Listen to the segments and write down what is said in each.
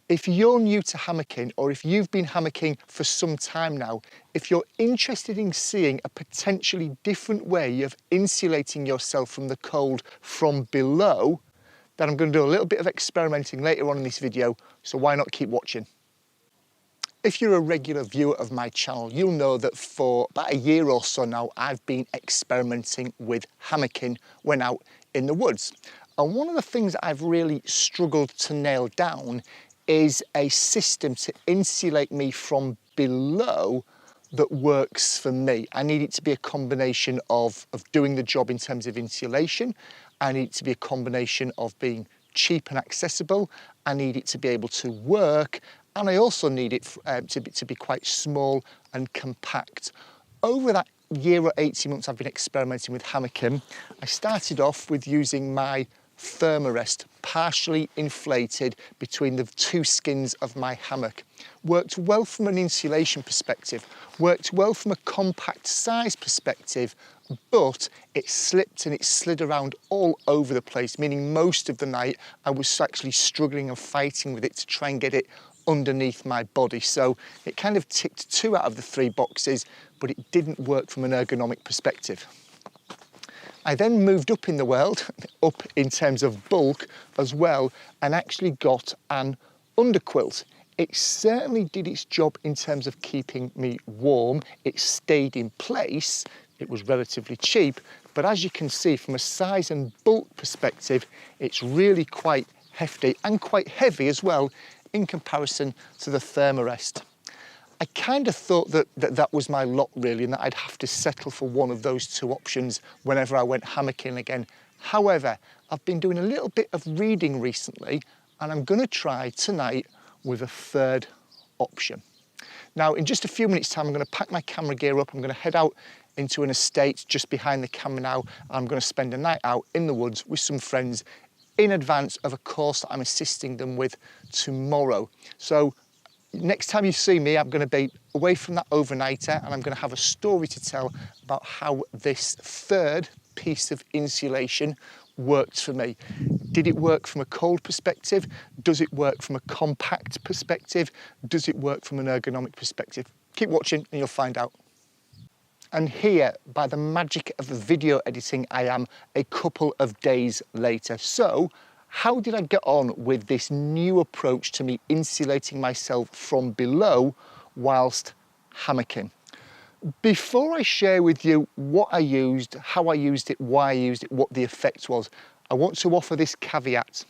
If you're new to hammocking, or if you've been hammocking for some time now, if you're interested in seeing a potentially different way of insulating yourself from the cold from below, then I'm going to do a little bit of experimenting later on in this video, so why not keep watching? If you're a regular viewer of my channel, you'll know that for about a year or so now, I've been experimenting with hammocking when out in the woods. And one of the things that I've really struggled to nail down is a system to insulate me from below that works for me. I need it to be a combination of doing the job in terms of insulation. I need it to be a combination of being cheap and accessible. I need it to be able to work. And I also need it to be quite small and compact. Over that year or 18 months I've been experimenting with hammocking, I started off with using my thermarest partially inflated between the two skins of my hammock. Worked well from an insulation perspective, worked well from a compact size perspective, but it slipped and it slid around all over the place, meaning most of the night I was actually struggling and fighting with it to try and get it underneath my body. So it kind of ticked 2 out of the 3 boxes, but it didn't work from an ergonomic perspective. I then moved up in the world, up in terms of bulk as well, and actually got an underquilt. It certainly did its job in terms of keeping me warm. It stayed in place. It was relatively cheap, but as you can see from a size and bulk perspective, it's really quite hefty and quite heavy as well in comparison to the thermarest. I kind of thought that was my lot really, and that I'd have to settle for one of those 2 options whenever I went hammocking again. However, I've been doing a little bit of reading recently, and I'm going to try tonight with a 3rd option. Now, in just a few minutes time, I'm going to pack my camera gear up. I'm going to head out into an estate just behind the camera now. I'm going to spend a night out in the woods with some friends in advance of a course that I'm assisting them with tomorrow. So next time you see me, I'm going to be away from that overnighter, and I'm going to have a story to tell about how this 3rd piece of insulation worked for me. Did it work from a cold perspective? Does it work from a compact perspective? Does it work from an ergonomic perspective? Keep watching and you'll find out. And here, by the magic of the video editing, I am a couple of days later. So, how did I get on with this new approach to me insulating myself from below whilst hammocking? Before I share with you what I used, how I used it, why I used it, what the effect was, I want to offer this caveat.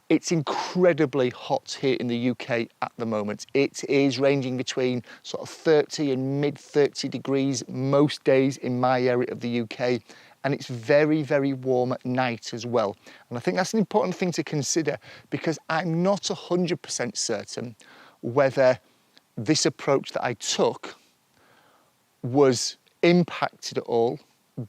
It's incredibly hot here in the UK at the moment. It is ranging between sort of 30 and mid 30 degrees most days in my area of the UK. And it's very, very warm at night as well. And I think that's an important thing to consider, because I'm not 100% certain whether this approach that I took was impacted at all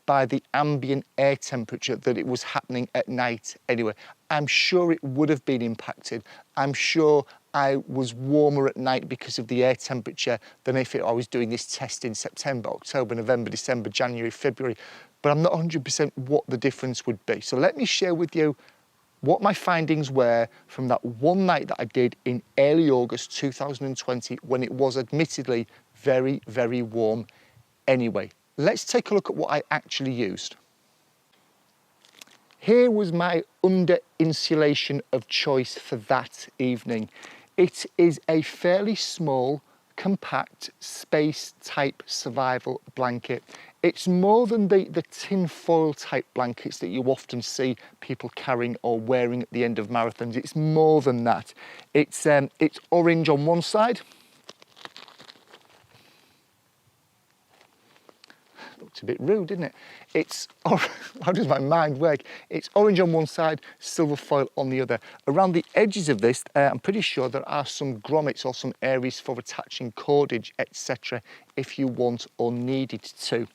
by the ambient air temperature that it was happening at night anyway. I'm sure it would have been impacted. I'm sure I was warmer at night because of the air temperature than if I was doing this test in September, October, November, December, January, February. But I'm not 100% what the difference would be. So let me share with you what my findings were from that one night that I did in early August 2020, when it was admittedly very, very warm anyway. Let's take a look at what I actually used. Here was my under insulation of choice for that evening. It is a fairly small, compact, space type survival blanket. It's more than the tin foil type blankets that you often see people carrying or wearing at the end of marathons. It's more than that. It's orange on one side. Looked a bit rude, didn't it? How does my mind work? It's orange on one side, silver foil on the other. Around the edges of this, I'm pretty sure there are some grommets or some areas for attaching cordage, etc., if you want or needed to.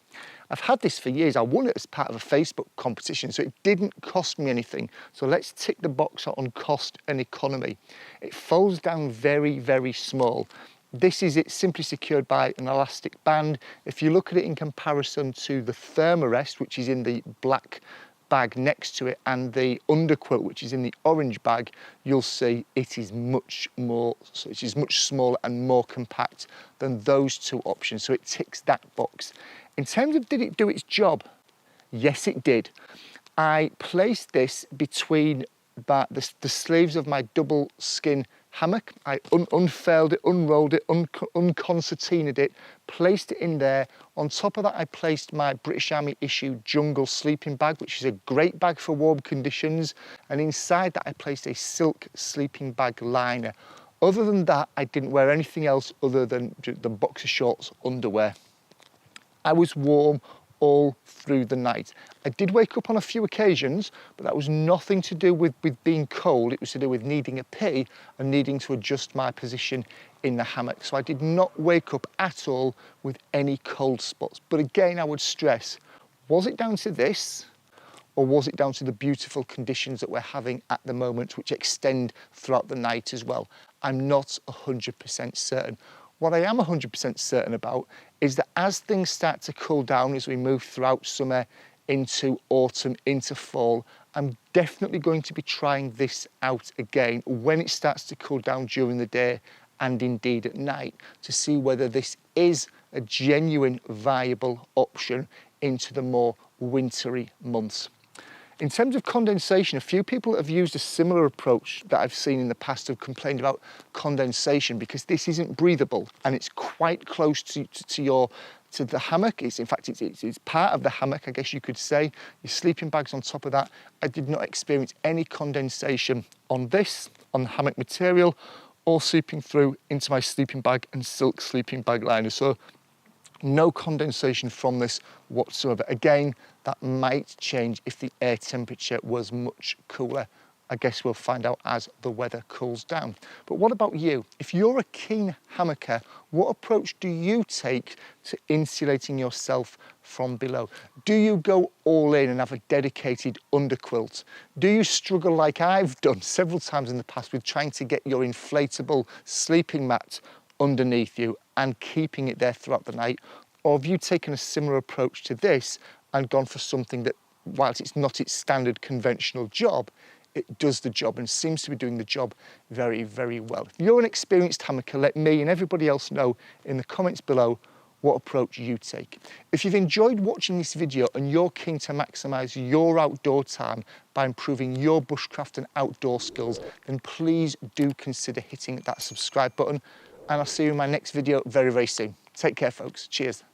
I've had this for years. I won it as part of a Facebook competition, so it didn't cost me anything. So let's tick the box on cost and economy. It folds down very, very small. This is it simply secured by an elastic band. If you look at it in comparison to the thermarest, which is in the black bag next to it and the underquilt, which is in the orange bag, you'll see it is much smaller and more compact than those two options. So it ticks that box. In terms of did it do its job? Yes, it did. I placed this between the sleeves of my double skin hammock. I unfurled it, unrolled it, unconcertinaed it, placed it in there. On top of that, I placed my British Army issue jungle sleeping bag, which is a great bag for warm conditions. And inside that, I placed a silk sleeping bag liner. Other than that, I didn't wear anything else other than the boxer shorts, underwear. I was warm all through the night. I did wake up on a few occasions, but that was nothing to do with being cold. It was to do with needing a pee and needing to adjust my position in the hammock. So I did not wake up at all with any cold spots. But again, I would stress, was it down to this? Or was it down to the beautiful conditions that we're having at the moment, which extend throughout the night as well? I'm not 100% certain. What I am 100% certain about is that as things start to cool down, as we move throughout summer, into autumn, into fall, I'm definitely going to be trying this out again when it starts to cool down during the day and indeed at night, to see whether this is a genuine viable option into the more wintry months. In terms of condensation, a few people have used a similar approach that I've seen in the past, have complained about condensation because this isn't breathable and it's quite close to the hammock. In fact, it's part of the hammock, I guess you could say. Your sleeping bag's on top of that. I did not experience any condensation on this, on the hammock material, or seeping through into my sleeping bag and silk sleeping bag liner. So no condensation from this whatsoever. Again, that might change if the air temperature was much cooler. I guess we'll find out as the weather cools down. But what about you? If you're a keen hammocker, what approach do you take to insulating yourself from below? Do you go all in and have a dedicated underquilt? Do you struggle like I've done several times in the past with trying to get your inflatable sleeping mat underneath you and keeping it there throughout the night? Or have you taken a similar approach to this and gone for something that, whilst it's not its standard conventional job, it does the job and seems to be doing the job very, very well? If you're an experienced hammocker, let me and everybody else know in the comments below what approach you take. If you've enjoyed watching this video and you're keen to maximise your outdoor time by improving your bushcraft and outdoor skills, then please do consider hitting that subscribe button, and I'll see you in my next video very, very soon. Take care, folks. Cheers.